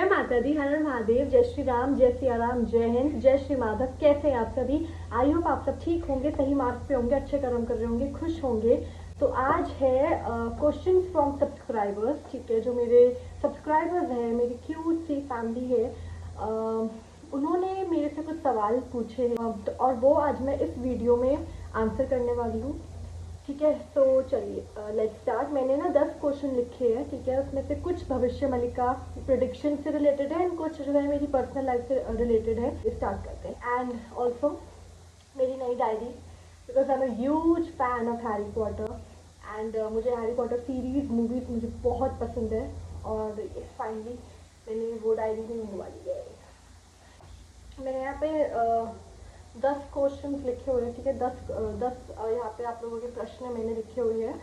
जय माता दी, हर हर महादेव, जय श्री राम, जय सिया राम, जय हिंद, जय श्री माधव। कैसे हैं आप सभी? आई होप आप सब ठीक होंगे, सही मार्ग पे होंगे, अच्छे कर्म कर रहे होंगे, खुश होंगे। तो आज है क्वेश्चन फ्रॉम सब्सक्राइबर्स, ठीक है। जो मेरे सब्सक्राइबर्स हैं, मेरी क्यूट सी फैमिली है, उन्होंने मेरे से कुछ सवाल पूछे हैं और वो आज मैं इस वीडियो में आंसर करने वाली हूँ, ठीक है। तो चलिए लेट्स स्टार्ट। मैंने ना 10 क्वेश्चन लिखे हैं, ठीक है। उसमें से कुछ भविष्य मलिका प्रेडिक्शन से रिलेटेड है एंड कुछ जो है मेरी पर्सनल लाइफ से रिलेटेड है। स्टार्ट करते हैं। एंड ऑल्सो मेरी नई diary, because I am a huge fan of Harry Potter and मुझे हैरी पॉटर सीरीज मूवीज मुझे बहुत पसंद है और फाइनली मैंने वो डायरी भी होने वाली है। मैंने यहाँ पे 10 क्वेश्चन लिखे हुए हैं, ठीक है। 10 यहाँ पे आप लोगों के प्रश्न मैंने लिखे हुए हैं।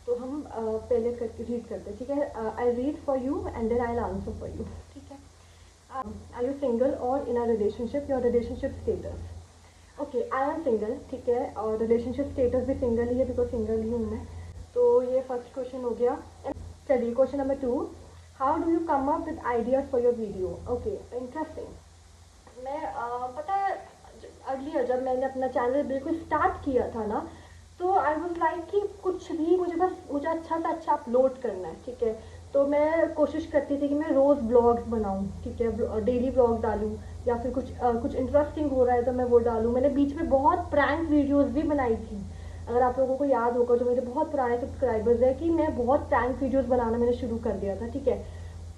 तो हम पहले करके रीड करते हैं, ठीक है। I read for you and then I answer for you, ठीक है। Are you single or in a relationship? Your relationship status? Okay, I am single, ठीक है। और रिलेशनशिप स्टेटस भी सिंगल ही है, बिकॉज सिंगल ही हूँ मैं। तो ये फर्स्ट क्वेश्चन हो गया। चलिए question number 2, how do you come up with ideas for your video? Okay, interesting. मैं पता है अर्लियर जब मैंने अपना चैनल बिल्कुल स्टार्ट किया था ना, तो आई वॉज लाइक कि कुछ भी मुझे अच्छा से अच्छा अपलोड करना है, ठीक है। तो मैं कोशिश करती थी कि मैं रोज़ ब्लॉग्स बनाऊँ, ठीक है। डेली ब्लॉग डालूँ या फिर कुछ इंटरेस्टिंग हो रहा है तो मैं वो डालूँ। मैंने बीच में बहुत प्रैंक वीडियोज़ भी बनाई थी। अगर आप लोगों को याद होगा, जो मेरे बहुत पुराने सब्सक्राइबर्स है, कि मैं बहुत प्रैंक वीडियोज़ बनाना मैंने शुरू कर दिया था, ठीक है।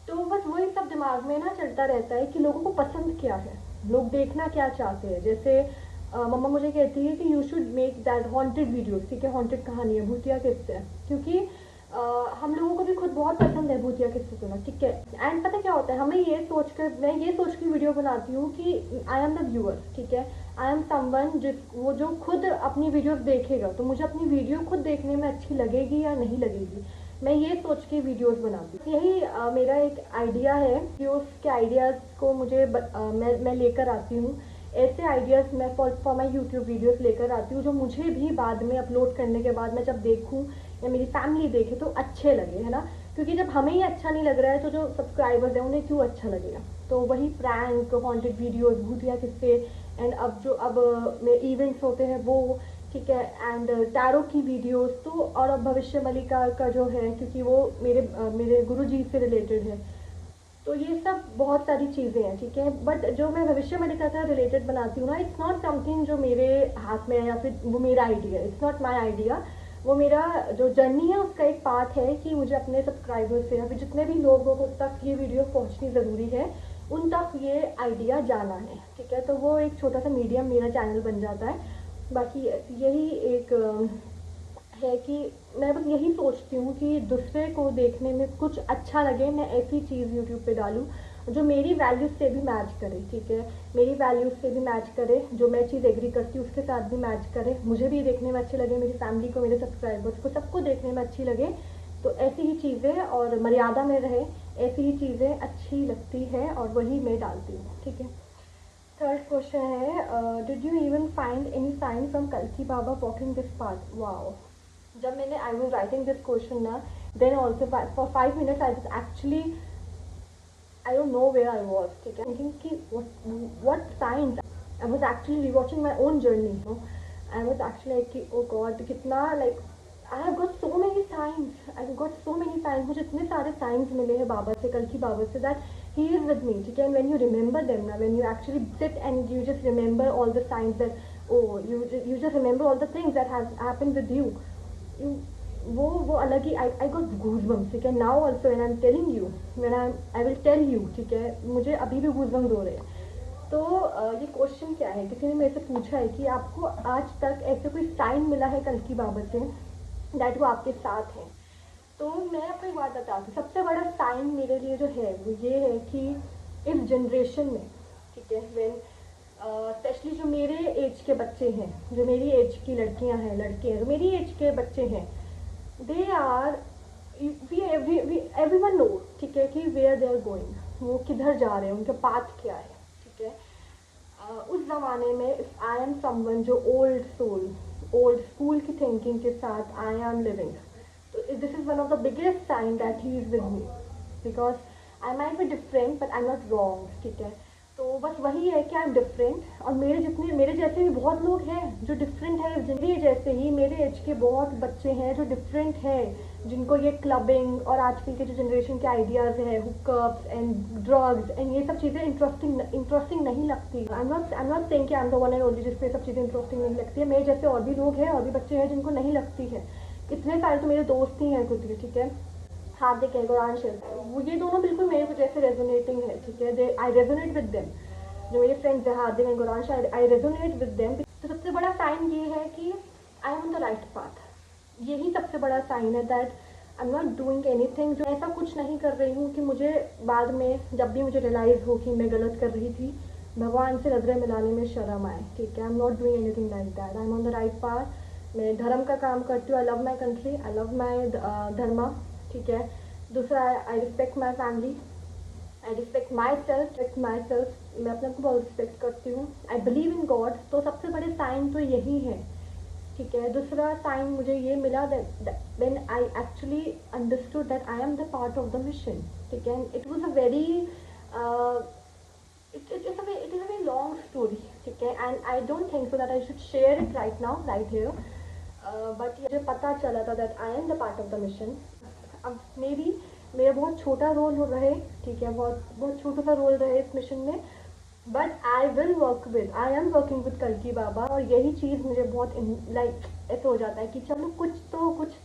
तो बस वही सब दिमाग में ना चलता रहता है कि लोगों को पसंद क्या है, लोग देखना क्या चाहते हैं। जैसे मम्मा मुझे कहती है कि you should make that haunted videos, ठीक है। हॉन्टेड कहानी है, भूतिया किस्से, क्योंकि हम लोगों को भी खुद बहुत पसंद है भूतिया किस्से सुना, ठीक है। एंड पता क्या होता है, मैं ये सोच के वीडियो बनाती हूँ कि आई एम द व्यूअर, ठीक है। आई एम समवन वो जो खुद अपनी वीडियोस देखेगा, तो मुझे अपनी वीडियो खुद देखने में अच्छी लगेगी या नहीं लगेगी, मैं ये सोच के वीडियोस बनाती हूँ। यही मेरा एक आइडिया है। वीडियोस के आइडियाज़ को मैं लेकर आती हूँ। ऐसे आइडियाज़ मैं फॉर माई यूट्यूब वीडियोस लेकर आती हूँ जो मुझे भी बाद में अपलोड करने के बाद मैं जब देखूँ या मेरी फैमिली देखे तो अच्छे लगे, है ना। क्योंकि जब हमें ही अच्छा नहीं लग रहा है तो जो सब्सक्राइबर्स हैं उन्हें क्यों अच्छा लगेगा। तो वही प्रैंक, हॉन्टेड वीडियोस, भूतिया किस्से एंड अब में इवेंट्स होते हैं वो, ठीक है। एंड टैरो की वीडियोस तो, और अब भविष्य मलिका का जो है, क्योंकि वो मेरे गुरुजी से रिलेटेड है। तो ये सब बहुत सारी चीज़ें हैं, ठीक है। बट जो मैं भविष्य मलिका का रिलेटेड बनाती हूँ ना, इट्स नॉट समथिंग जो मेरे हाथ में है या फिर वो मेरा idea, it's not my idea. वो मेरा जो जर्नी है उसका एक पार्ट है कि मुझे अपने सब्सक्राइबर्स से या फिर जितने भी लोगों को तक ये वीडियो पहुँचनी ज़रूरी है, उन तक ये आइडिया जाना है, ठीक है। तो वो एक छोटा सा मीडियम मेरा चैनल बन जाता है। बाकी यही एक है कि मैं बस यही सोचती हूँ कि दूसरे को देखने में कुछ अच्छा लगे, मैं ऐसी चीज़ यूट्यूब पे डालूँ जो मेरी वैल्यूज़ से भी मैच करे, ठीक है। मेरी वैल्यूज़ से भी मैच करे, जो मैं चीज़ एग्री करती हूँ उसके साथ भी मैच करे, मुझे भी देखने में अच्छी लगे, मेरी फैमिली को, मेरे सब्सक्राइबर्स को, सबको देखने में अच्छी लगे। तो ऐसी ही चीज़ें और मर्यादा में रहे, ऐसी ही चीज़ें अच्छी लगती है और वही मैं डालती हूँ, ठीक है। थर्ड क्वेश्चन है, did you even find any sign from कल्की Baba walking this path? Wow. जब मैंने I was writing this question ना, then also for 5 minutes I was actually, I don't know where I was, ठीक है। Thinking कि what signs, I was actually rewatching my own journey, no. I was actually like कि oh God, कितना like I have got so many science, I have got so many science. मुझे इतने सारे science मिले हैं बाबा से, कल्की बाबा से, that he is with me, ठीक है। And when you remember them now, when you actually sit and you just remember all the signs that, oh, you just remember all the things that has happened with you, वो अलग ही, I got goosebumps, ठीक है। Now also when I'm telling you, I will tell you, ठीक है, मुझे अभी भी goosebumps हो रहे हैं। तो ये क्वेश्चन क्या है, किसी ने मेरे से पूछा है कि आपको आज तक ऐसे कोई साइन मिला है कल्की बाबा से दैट वो आपके साथ है? तो मैं आपको एक बात बताती हूँ, सबसे बड़ा साइन मेरे लिए जो है वो ये है कि इस जनरेशन में, ठीक है, व्हेन स्पेशली जो मेरे एज के बच्चे हैं, जो मेरी एज की लड़कियां हैं, लड़के हैं, जो मेरी एज के बच्चे हैं, दे आर एवरीवन नो, ठीक है, कि वेयर दे आर गोइंग, वो किधर जा रहे हैं, उनका पाथ क्या है, ठीक है। उस ज़माने में आई एम समवन जो ओल्ड स्कूल की थिंकिंग के साथ I am living, this is one of the biggest sign that he is with me, because I might be different but I am not wrong, ठीक है। तो बस वही है कि आई एम डिफरेंट, और मेरे जैसे भी बहुत लोग हैं जो डिफरेंट है। मेरे जैसे ही मेरे एज के बहुत बच्चे हैं जो डिफरेंट हैं, जिनको ये क्लबिंग और आजकल के जो जनरेशन के आइडियाज़ हैं, हुकअप्स एंड ड्रग्स एंड ये सब चीज़ें इंटरेस्टिंग नहीं लगती। आई एम नॉट सेइंग कि I am the one and only जिसको ये सब चीज़ें इंटरेस्टिंग नहीं लगती है। मेरे जैसे और भी लोग हैं, और भी बच्चे हैं जिनको नहीं लगती है। इतने सारे तो मेरे दोस्त ही हैं खुद के, ठीक है। हार्दिक है, गौरांश है, वो ये दोनों बिल्कुल मेरे जैसे रेजोनेटिंग है, ठीक है। They I resonate with them. जो मेरे फ्रेंड्स हैं Hardik and Gauransh, I resonate with them. तो सबसे बड़ा साइन ये है कि I am on the right path. यही सबसे बड़ा साइन है that I am not doing anything, जो ऐसा कुछ नहीं कर रही हूँ कि मुझे बाद में जब भी मुझे रियलाइज़ हो कि मैं गलत कर रही थी, भगवान से नजरें मिलाने में शर्म आए, ठीक है। I am not doing anything like that. I am on the right path. मैं धर्म का काम करती हूँ। I love my country, I love my dharma, ठीक है। दूसरा, I respect my family, I respect myself, मैं अपने आप को बहुत रिस्पेक्ट करती हूँ। I believe in God. तो सबसे बड़े साइन तो यही है, ठीक है। दूसरा साइन मुझे ये मिला when I actually understood that I am the part of the mission, ठीक है। It was a very it is a very long story, ठीक है। And I don't think so that I should share it right now right here, but मुझे पता चला था that I am the part of the mission. अब may be मेरा बहुत छोटा रोल हो रहे, ठीक है, बहुत छोटा सा रोल रहे इस मिशन में, but I am working with कल्की बाबा। और यही चीज़ मुझे बहुत लाइक ऐसे हो जाता है कि चलो कुछ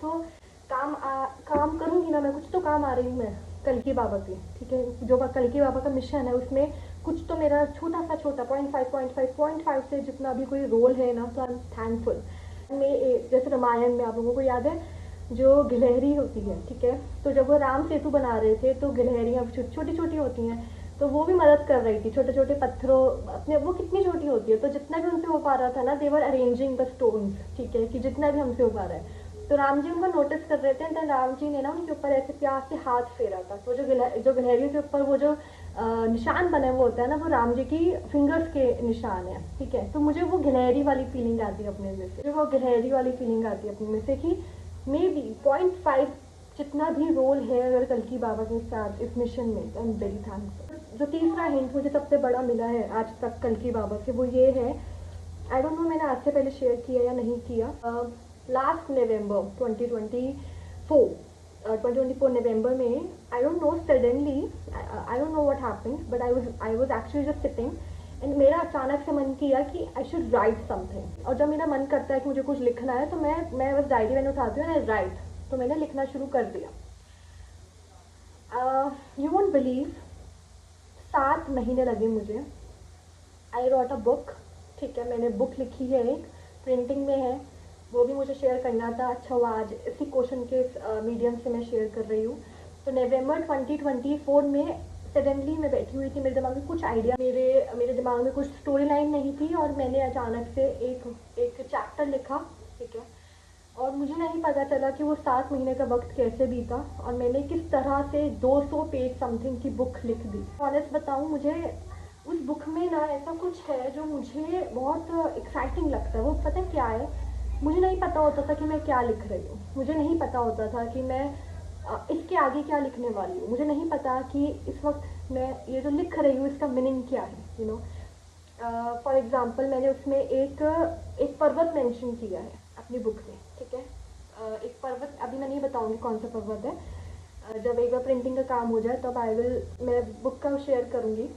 तो काम करूँगी ना मैं, कुछ तो काम आ रही हूँ मैं कल्की बाबा के, ठीक है। जो कल्की बाबा का मिशन है उसमें कुछ तो मेरा छोटा 0.5 से जितना भी कोई रोल है ना, तो आई एम थैंकफुल। में जैसे रामायण में आप लोगों को याद है जो गिलहरी होती है, ठीक है। तो जब वो राम सेतु बना रहे थे तो गिलहरियाँ छोटी छोटी होती हैं, तो वो भी मदद कर रही थी छोटे छोटे पत्थरों अपने। वो कितनी छोटी होती है, तो जितना भी उनसे हो पा रहा था ना, दे वर अरेंजिंग द स्टोन्स, ठीक है, कि जितना भी हमसे हो पा रहा है। तो राम जी उनको नोटिस कर रहे थे, तो राम जी ने ना उनके ऊपर ऐसे प्यार से हाथ फेरा था। तो जो गिलहरियों के ऊपर वो जो निशान बने वो होता है ना, वो राम जी की फिंगर्स के निशान है, ठीक है। तो मुझे वो गिलहरी वाली फीलिंग आती है अपने में से, वो गिलहरी वाली फीलिंग आती है अपने में से कि मे बी 0.5 जितना भी रोल है अगर कल्की बाबा के साथ इस मिशन में, आई एम वेरी थैंकफुल। जो तीसरा हिंट मुझे सबसे बड़ा मिला है आज तक कल्की बाबा से, वो ये है, आई डोंट नो मैंने आज से पहले शेयर किया या नहीं किया। लास्ट नवंबर 2024 नवंबर में, आई don't no suddenly, I don't know what happened, but I was actually just sitting and मेरा अचानक से मन किया कि आई शुड राइट समथिंग। और जब मेरा मन करता है कि मुझे कुछ लिखना है तो मैं बस डायरी मैंने उठाती हूँ एंड आई राइट। तो मैंने लिखना शुरू कर दिया। यू वोंट बिलीव, 7 महीने लगे मुझे। आई रॉट अ बुक, ठीक है। मैंने बुक लिखी है, एक प्रिंटिंग में है, वो भी मुझे शेयर करना था। अच्छा हुआ आज इसी क्वेश्चन के मीडियम से मैं शेयर कर रही हूँ। तो नवंबर 2024 में सडनली मैं बैठी हुई थी, मेरे दिमाग में कुछ आइडिया, मेरे दिमाग में कुछ स्टोरी लाइन नहीं थी, और मैंने अचानक से एक चैप्टर लिखा, ठीक है। और मुझे नहीं पता चला कि वो 7 महीने का वक्त कैसे बीता, और मैंने किस तरह से 200 पेज समथिंग की बुक लिख दी। ऑनेस्ट बताऊँ, मुझे उस बुक में ना ऐसा कुछ है जो मुझे बहुत एक्साइटिंग लगता है। वो पता है क्या है, मुझे नहीं पता होता था कि मैं क्या लिख रही हूँ। मुझे नहीं पता होता था कि मैं इसके आगे क्या लिखने वाली हूँ। मुझे नहीं पता कि इस वक्त मैं ये जो लिख रही हूँ इसका मीनिंग क्या है, यू नो। फॉर एग्जांपल मैंने उसमें एक पर्वत मेंशन किया है अपनी बुक में, ठीक है। एक पर्वत, अभी मैं नहीं बताऊँगी कौन सा पर्वत है, जब एक बार प्रिंटिंग का काम हो जाए तब मैं बुक का शेयर करूँगी।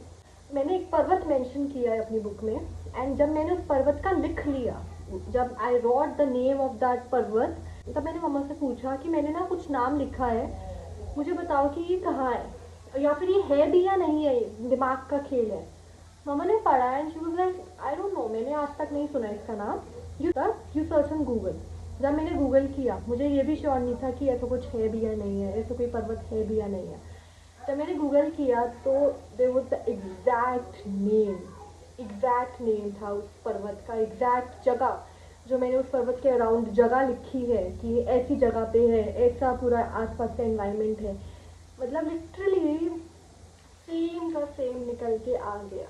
मैंने एक पर्वत मेंशन किया है अपनी बुक में, एंड जब मैंने उस पर्वत का लिख लिया, जब I wrote the name of that parvat, तब मैंने मम्मा से पूछा कि मैंने ना कुछ नाम लिखा है, मुझे बताओ कि ये कहाँ है, या फिर ये है भी या नहीं है, दिमाग का खेल है। मम्मा ने पढ़ा है and she was like, I don't no, मैंने आज तक नहीं सुना इसका नाम, यू सर्च ऑन गूगल। जब मैंने गूगल किया, मुझे ये भी श्योर नहीं था कि ऐसा कुछ है भी या नहीं है, ऐसा कोई पर्वत है भी या नहीं है। जब मैंने गूगल किया तो there was the exact name था उस पर्वत का, एग्जैक्ट जगह जो मैंने उस पर्वत के अराउंड जगह लिखी है कि ऐसी जगह पे है, ऐसा पूरा आसपास का एनवायरनमेंट है। मतलब लिटरली सेम का सेम निकल के आ गया,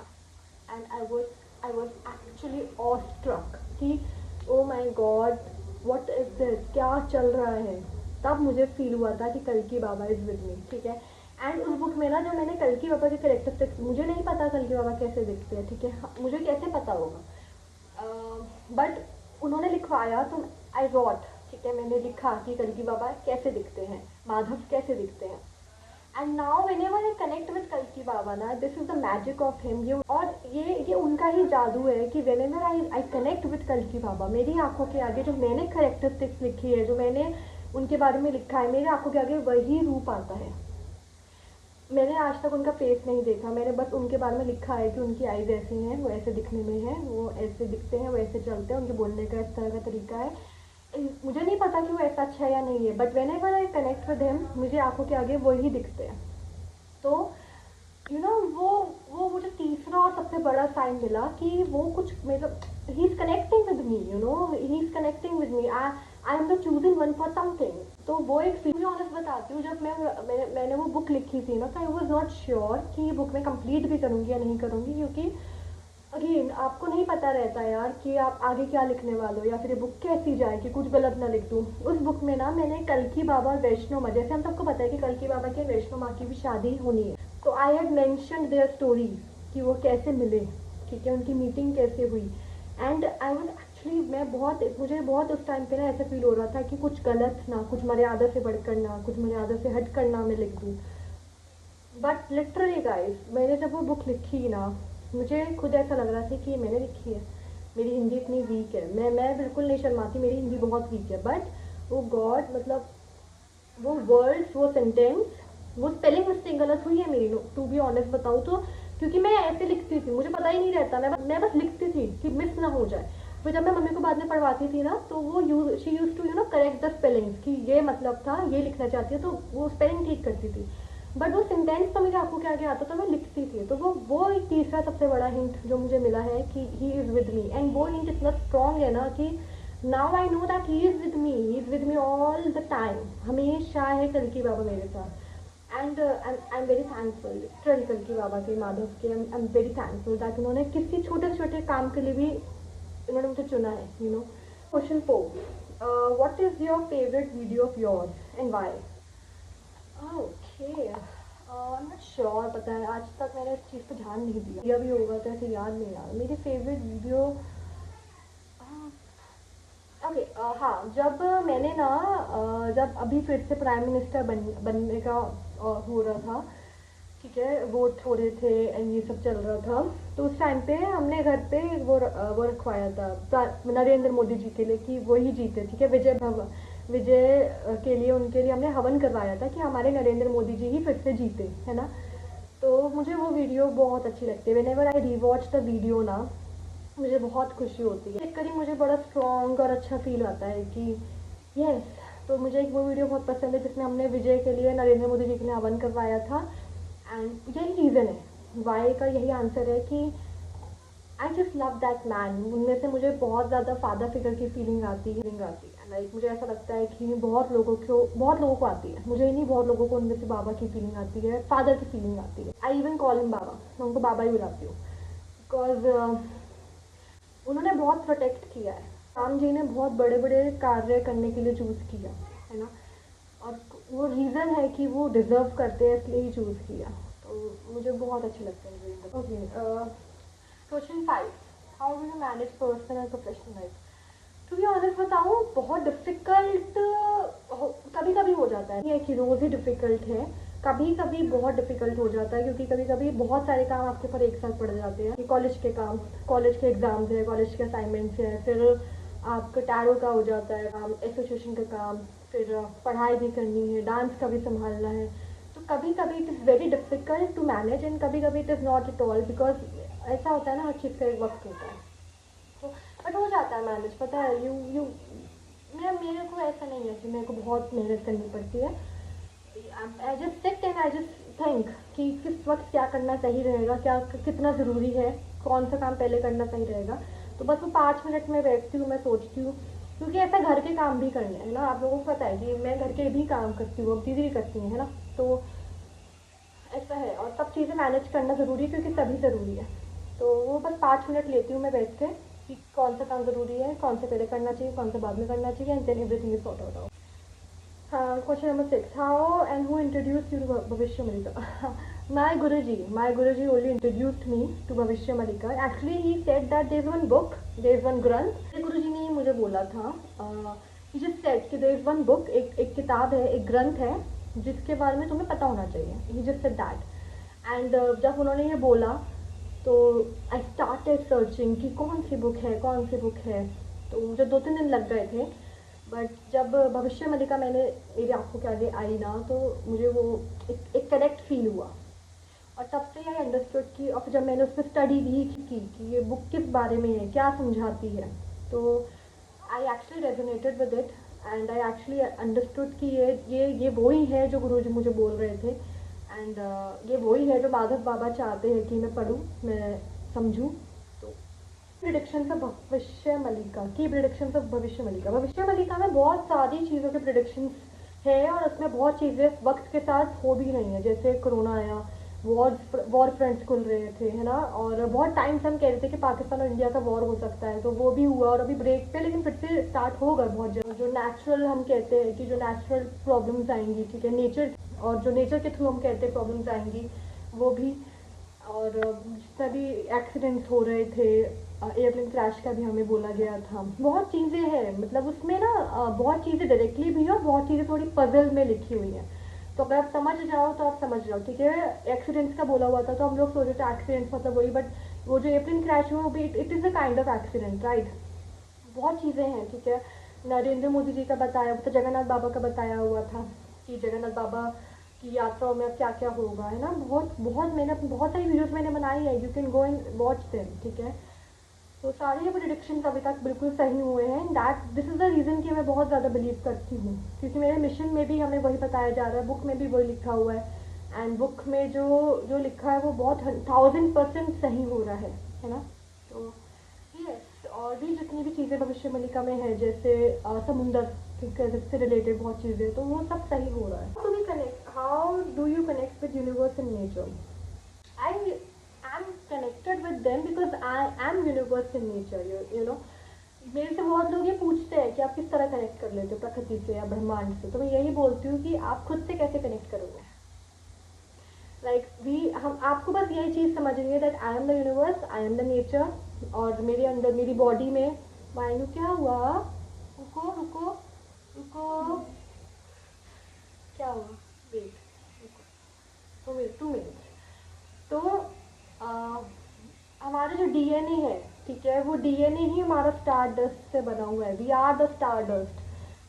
and I was actually awestruck कि oh my God, what is this, क्या चल रहा है। तब मुझे फील हुआ था कि कल्की बाबा इज विद मी, ठीक है। एंड उस बुक में ना जो मैंने कल्कि बाबा के कैरेक्टरिस्टिक्स, मुझे नहीं पता कल्कि बाबा कैसे दिखते हैं, ठीक है, मुझे कैसे पता होगा, बट उन्होंने लिखवाया तो आई रॉट, ठीक है, मैंने लिखा कि कल्कि बाबा कैसे दिखते हैं, माधव कैसे दिखते हैं। And now whenever I connect with कल्कि बाबा ना, this is the magic of him. ये और ये उनका ही जादू है कि व्हेनेवर आई कनेक्ट विद कल्कि बाबा, मेरी आंखों के आगे जो मैंने कैरेक्टरिस्टिक्स लिखी है, जो मैंने उनके बारे में लिखा है, मेरी आंखों के आगे वही रूप आता है। मैंने आज तक उनका फेस नहीं देखा, मैंने बस उनके बारे में लिखा है कि उनकी आईज ऐसी हैं, वो ऐसे दिखने में है, वो ऐसे दिखते हैं, वो ऐसे चलते हैं, उनके बोलने का इस तरह का तरीका है। मुझे नहीं पता कि वो ऐसा अच्छा है या नहीं है, but whenever I connect with him, मुझे आंखों के आगे वही दिखते हैं। तो यू नो वो मुझे तीसरा और सबसे बड़ा साइन मिला कि वो कुछ मतलब he is connecting with me, you know, he is connecting with me, I am the choosing one for something. तो वो एक फील ऑनेस्ट बताती हूँ, जब मैंने वो बुक लिखी थी ना, तो आई वॉज नॉट श्योर कि ये बुक मैं कंप्लीट भी करूँगी या नहीं करूँगी, क्योंकि अगेन आपको नहीं पता रहता यार कि आप आगे क्या लिखने वाले हो, या फिर ये बुक कैसी जाए कि कुछ गलत ना लिख दूँ। उस बुक में ना मैंने कल्कि बाबा और वैष्णो माँ, जैसे हम सबको पता है कि कल्कि बाबा की वैष्णो माँ की भी शादी होनी है, तो I had mentioned their story कि वो कैसे मिले, ठीक है, उनकी मीटिंग कैसे हुई। एंड आई वाज एक्चुअली मुझे बहुत उस टाइम पे ना ऐसा फील हो रहा था कि कुछ गलत ना, कुछ मर्यादा से बढ़कर ना, कुछ मर्यादा से हट कर ना मैं लिख दूँ। बट लिटरली गाइस, मैंने जब वो बुक लिखी ना, मुझे खुद ऐसा लग रहा था कि मैंने लिखी है, मेरी हिंदी इतनी वीक है, मैं बिल्कुल नहीं शर्माती, मेरी हिंदी बहुत वीक है, बट वो गॉड, मतलब वो वर्ड्स, वो सेंटेंस, वो स्पेलिंग मिस्टेक गलत हुई है मेरी, टू बी ऑनेस्ट बताऊँ तो, क्योंकि मैं ऐसे लिखती थी, मुझे पता ही नहीं रहता, मैं बस लिखती थी कि मिस ना हो जाए। फिर जब मैं मम्मी को बाद में पढ़वाती थी ना, तो वो she use to correct the spellings कि ये मतलब था, ये लिखना चाहती है, तो वो स्पेलिंग ठीक करती थी। बट वो सेंटेंस तो मेरी आंखों के आगे आता, तो मैं लिखती थी। तो वो एक तीसरा सबसे बड़ा हिंट जो मुझे मिला है कि he is with me, and वो हिंट इतना स्ट्रॉन्ग है ना कि now I know that he is with me all the time, हमेशा है कल्कि बाबा मेरे साथ। And I am very thankful, literally कल्कि बाबा के, माधव के, I am very thankful that उन्होंने किसी छोटे से छोटे काम के लिए भी उन्होंने मुझे चुना है, you know. Question 4, what is your favourite video of yours and why? Okay, I am not sure, पता है आज तक मैंने इस चीज़ पर ध्यान नहीं दिया भी होगा, तो ऐसे याद नहीं आ रहा मेरी फेवरेट वीडियो। ओके, हाँ, जब मैंने ना जब अभी फिर से प्राइम मिनिस्टर बनने का हो रहा था, ठीक है, वोट हो रहे थे एंड ये सब चल रहा था, तो उस टाइम पे हमने घर पे वो रखवाया था नरेंद्र मोदी जी के लिए कि वो ही जीते, ठीक है, विजय के लिए, उनके लिए हमने हवन करवाया था कि हमारे नरेंद्र मोदी जी ही फिर से जीते, है ना। तो मुझे वो वीडियो बहुत अच्छी लगती है, whenever I rewatch the video ना, मुझे बहुत खुशी होती है, देख कर ही मुझे बड़ा स्ट्रॉन्ग और अच्छा फील आता है कि यस। तो मुझे एक वो वीडियो बहुत पसंद है जिसमें हमने विजय के लिए, नरेंद्र मोदी जी के लिए हवन करवाया था। एंड यही रीज़न है, वाई का यही आंसर है कि I just love that man. उनमें से मुझे बहुत ज़्यादा फादर फिगर की फीलिंग आती है, लाइक मुझे ऐसा लगता है कि बहुत लोगों को आती है, मुझे नहीं, बहुत लोगों को उनमें से बाबा की फीलिंग आती है, फादर की फीलिंग आती है। आई इवन कॉल हिम बाबा, मैं उनको बाबा ही बुलाती हूँ, बिकॉज उन्होंने बहुत प्रोटेक्ट किया है। राम जी ने बहुत बड़े बड़े कार्य करने के लिए चूज़ किया, है ना, और वो रीज़न है कि वो डिज़र्व करते हैं, इसलिए ही चूज़ किया। तो मुझे बहुत अच्छे लगते हैं। Okay, question 5, how do you manage personal and professional life? To be honest बताऊँ, बहुत डिफ़िकल्ट कभी कभी हो जाता है, ये कि रोज़ ही डिफ़िकल्ट है, कभी कभी बहुत डिफ़िकल्ट हो जाता है, क्योंकि कभी कभी बहुत सारे काम आपके ऊपर एक साथ पड़ जाते हैं। कॉलेज के काम, कॉलेज के एग्ज़ाम्स है, कॉलेज के असाइनमेंट्स है, फिर आपका टैरो का हो जाता है काम, एसोसिएशन का काम, फिर पढ़ाई भी करनी है, डांस का भी संभालना है। तो कभी कभी it is very difficult to manage, and कभी कभी it is not at all, because ऐसा होता है ना, हर चीज़ का एक वक्त होता है। तो बट हो जाता है मैनेज, पता है, मेरे को ऐसा नहीं है कि मेरे को बहुत मेहनत करनी पड़ती है। I just sit and I just think कि किस वक्त क्या करना सही रहेगा, क्या कितना ज़रूरी है, कौन सा काम पहले करना सही रहेगा। तो बस वो 5 मिनट में बैठती हूँ, मैं सोचती हूँ, क्योंकि ऐसा घर के काम भी करने हैं ना, आप लोगों को पता है कि मैं घर के भी काम करती हूँ, अब दीदी भी करती हैं, है ना। तो ऐसा है, और सब चीज़ें मैनेज करना ज़रूरी है, क्योंकि सभी ज़रूरी है। तो वो बस 5 मिनट लेती हूँ मैं बैठ के कि कौन सा काम ज़रूरी है, कौन सा पहले करना चाहिए, कौन सा बाद में करना चाहिए, and then everything is sort out. हाँ, Question number 6. How and who introduced you to Bhavishya Malika? My Guruji only introduced me to Bhavishya Malika. Actually, he said that there is one book, there is one Granth. Guruji ने मुझे बोला था, he just said कि there is one book, एक किताब है, एक ग्रंथ है जिसके बारे में तुम्हें पता होना चाहिए. He just said that. And जब उन्होंने ये बोला तो I started searching कि कौन सी बुक है. तो मुझे 2-3 दिन लग गए थे. बट जब भविष्य मलिका मैंने मेरी आंखों के आगे आई ना, तो मुझे वो एक कनेक्ट फील हुआ. और तब से आई अंडरस्टूड कि, और जब मैंने उस पर स्टडी भी की कि ये बुक किस बारे में है, क्या समझाती है, तो I actually resonated with it and I actually understood कि ये वही है जो गुरुजी मुझे बोल रहे थे. एंड ये वही है जो माधव बाबा चाहते हैं कि मैं पढूं, मैं समझूं. तो प्रिडिक्शंस ऑफ भविष्य मलिका की प्रिडिक्शंस ऑफ भविष्य मलिका में बहुत सारी चीज़ों के प्रिडिक्शंस है और उसमें बहुत चीज़ें वक्त के साथ हो भी रही हैं. जैसे कोरोना आया, वॉर फ्रंट्स खुल रहे थे, है ना, और बहुत टाइम से हम कह रहे थे कि पाकिस्तान और इंडिया का वॉर हो सकता है, तो वो भी हुआ और अभी ब्रेक पे, लेकिन फिर से स्टार्ट होगा बहुत जल्द. जो नेचुरल हम कहते हैं कि जो नेचुरल प्रॉब्लम्स आएंगी, ठीक है, नेचर, और जो नेचर के थ्रू हम कहते हैं प्रॉब्लम्स आएंगी, वो भी. और जितना भी एक्सीडेंट्स हो रहे थे, एयरप्लेन क्रैश का भी हमें बोला गया था. बहुत चीज़ें हैं, मतलब उसमें ना बहुत चीज़ें डायरेक्टली भी हैं और बहुत चीज़ें थोड़ी पजल में लिखी हुई हैं. तो अगर आप समझ जाओ तो आप समझ जाओ, ठीक है. एक्सीडेंट्स का बोला हुआ था तो हम लोग सोच रहे थे एक्सीडेंट्स मतलब वही, बट वो जो एयरप्लेन क्रैश हुआ वो भी it is a kind of accident, right. बहुत चीज़ें हैं, ठीक है. नरेंद्र मोदी जी का बताया, तो जगन्नाथ बाबा का बताया हुआ था कि जगन्नाथ बाबा की यात्राओं में क्या क्या होगा, है ना. बहुत मैंने बहुत सारी वीडियोस मैंने बनाई है, you can go and watch them, ठीक है. तो सारे प्रेडिक्शंस अभी तक बिल्कुल सही हुए हैं. दिस इज़ द रीज़न कि मैं बहुत ज़्यादा बिलीव करती हूँ, क्योंकि मेरे मिशन में भी हमें वही बताया जा रहा है, बुक में भी वही लिखा हुआ है. एंड बुक में जो लिखा है वो बहुत 1000% सही हो रहा है ना. तो यस, और भी जितनी भी चीज़ें भविष्य मलिका में है, जैसे समुंदर से रिलेटेड बहुत चीज़ें, तो वो सब सही हो रहा है. How do you connect with universe and nature? I I'm connected with them because I am universe in nature, you know. मेरे से बहुत लोग ये पूछते हैं कि आप किस तरह कनेक्ट कर लेते हो प्रकृति से या ब्रह्मांड से. तो मैं यही बोलती हूँ कि आप खुद से कैसे कनेक्ट करोगे. हम आपको बस यही चीज़ समझनी है that I am the universe, I am the nature. और मेरे अंदर, मेरी बॉडी में, माइंड क्या हुआ, रुको क्या हुआ, वेट, रुको 2 मिनट. तो हमारा जो डीएनए है, ठीक है, वो डीएनए ही हमारा स्टार डस्ट से बना हुआ है. We are the star dust.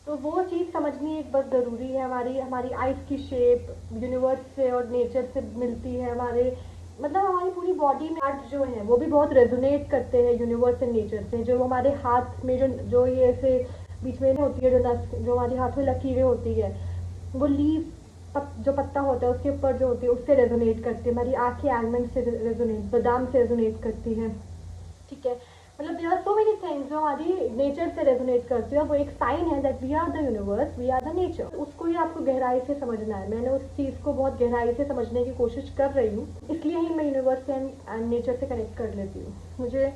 तो वो चीज़ समझनी एक बात ज़रूरी है. हमारी आइज़ की शेप यूनिवर्स से और नेचर से मिलती है. हमारी पूरी बॉडी में पार्ट जो है वो भी बहुत रेजोनेट करते हैं यूनिवर्स एंड नेचर से. जो हमारे हाथ में जो ये ऐसे बीच में होती है, जो हमारे हाथ में लकीरें होती है, वो लीव जो पत्ता होता है उसके ऊपर जो होती है उससे रेजोनेट करती है. हमारी आंखें आलमंड से रेजोनेट, बादाम से रेजोनेट करती हैं, ठीक है. मतलब there are so many things जो हमारी नेचर से रेजोनेट करती है. वो एक साइन है that we are the universe, we are the nature. उसको ही आपको गहराई से समझना है. मैंने उस चीज़ को बहुत गहराई से समझने की कोशिश कर रही हूँ, इसलिए ही मैं यूनिवर्स एंड नेचर से कनेक्ट कर लेती हूँ. मुझे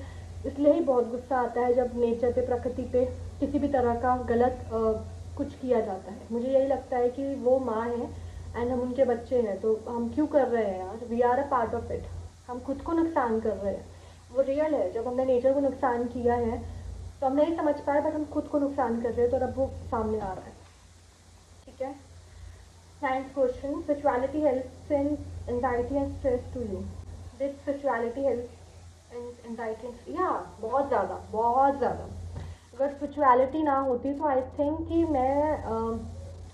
इसलिए ही बहुत गुस्सा आता है जब नेचर पे, प्रकृति पे किसी भी तरह का गलत कुछ किया जाता है. मुझे यही लगता है कि वो माँ है एंड हम उनके बच्चे हैं, तो हम क्यों कर रहे हैं यार. We are a part of it. हम खुद को नुकसान कर रहे हैं, वो रियल है. जब हमने नेचर को नुकसान किया है तो हम नहीं समझ पाए, बट हम खुद को नुकसान कर रहे हैं, तो अब वो सामने आ रहा है, ठीक है. 9th question, spirituality helps in anxiety and stress to you. This spirituality helps in anxiety, या बहुत ज़्यादा. अगर स्पिरिचुअलिटी ना होती तो आई थिंक कि मैं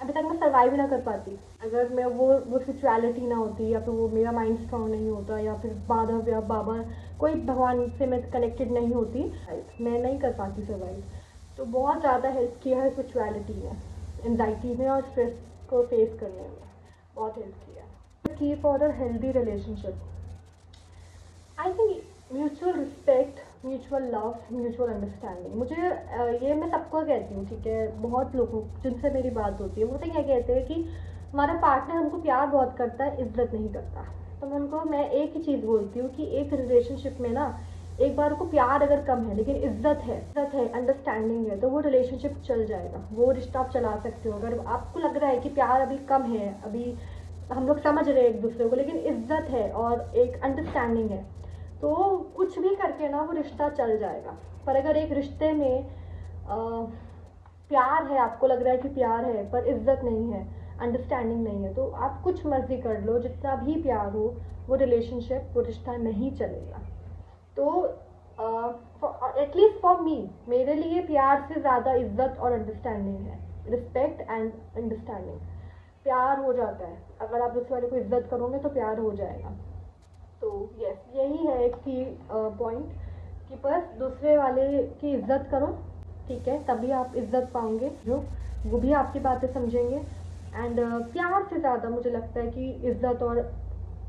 अभी तक मैं सर्वाइव ही ना कर पाती. अगर मैं वो स्पिरिचुअलिटी ना होती, या फिर वो मेरा माइंड स्ट्रांग नहीं होता, या फिर माधव या बाबा, कोई भगवान से मैं कनेक्टेड नहीं होती, मैं नहीं कर पाती सर्वाइव. तो बहुत ज़्यादा हेल्प किया है स्पिरिचुअलिटी में, एंजाइटी में और स्ट्रेस को फेस करने में बहुत हेल्प किया. की for a healthy relationship, I think mutual respect, mutual love, mutual understanding. मुझे ये मैं सबको कहती हूँ, ठीक है. बहुत लोगों जिनसे मेरी बात होती है वो तो क्या कहते हैं कि हमारा पार्टनर हमको प्यार बहुत करता है, इज्जत नहीं करता. तो मैं एक ही चीज़ बोलती हूँ कि एक रिलेशनशिप में ना एक बार को प्यार अगर कम है लेकिन इज्जत है, अंडरस्टैंडिंग है, तो वो रिलेशनशिप चल जाएगा, वो रिश्ता आप चला सकते हो। अगर आपको लग रहा है कि प्यार अभी कम है, अभी हम लोग समझ रहे हैं एक दूसरे को, लेकिन इज्जत है और एक अंडरस्टैंडिंग है, तो कुछ भी करके ना वो रिश्ता चल जाएगा। पर अगर एक रिश्ते में प्यार है, आपको लग रहा है कि प्यार है पर इज्जत नहीं है, अंडरस्टैंडिंग नहीं है, तो आप कुछ मर्जी कर लो, जितना भी प्यार हो, वो रिलेशनशिप, वो रिश्ता नहीं चलेगा। तो एटलीस्ट फॉर मी, मेरे लिए प्यार से ज़्यादा इज्जत और अंडरस्टैंडिंग है, रिस्पेक्ट एंड अंडरस्टैंडिंग। प्यार हो जाता है, अगर आप दूसरे वाले को इज्जत करोगे तो प्यार हो जाएगा। तो यस, यही है एक की पॉइंट, कि बस दूसरे वाले की इज्जत करो, ठीक है, तभी आप इज्जत पाओगे, जो वो भी आपकी बातें समझेंगे। एंड प्यार से ज़्यादा मुझे लगता है कि इज्जत और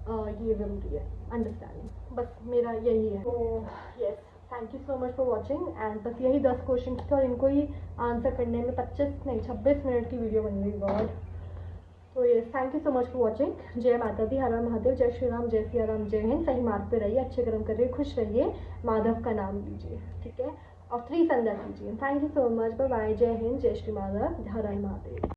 ये ज़रूरी है, अंडरस्टैंडिंग। बस मेरा यही है। तो yes, thank you so much for watching. And बस यही 10 क्वेश्चन थे और इनको ही आंसर करने में 25 नहीं 26 मिनट की वीडियो बन गई। गॉड। तो ये thank you so much for watching. जय माता दी, हर हर महादेव, जय श्री राम, जय सिया राम, जय हिंद। सही मार्ग पे रहिए, अच्छे कर्म करिए, खुश रहिए, माधव का नाम लीजिए, ठीक है, और 3 संध्या कीजिए। Thank you so much, bye bye, जय हिंद, जय श्री माधव, हर हर महादेव।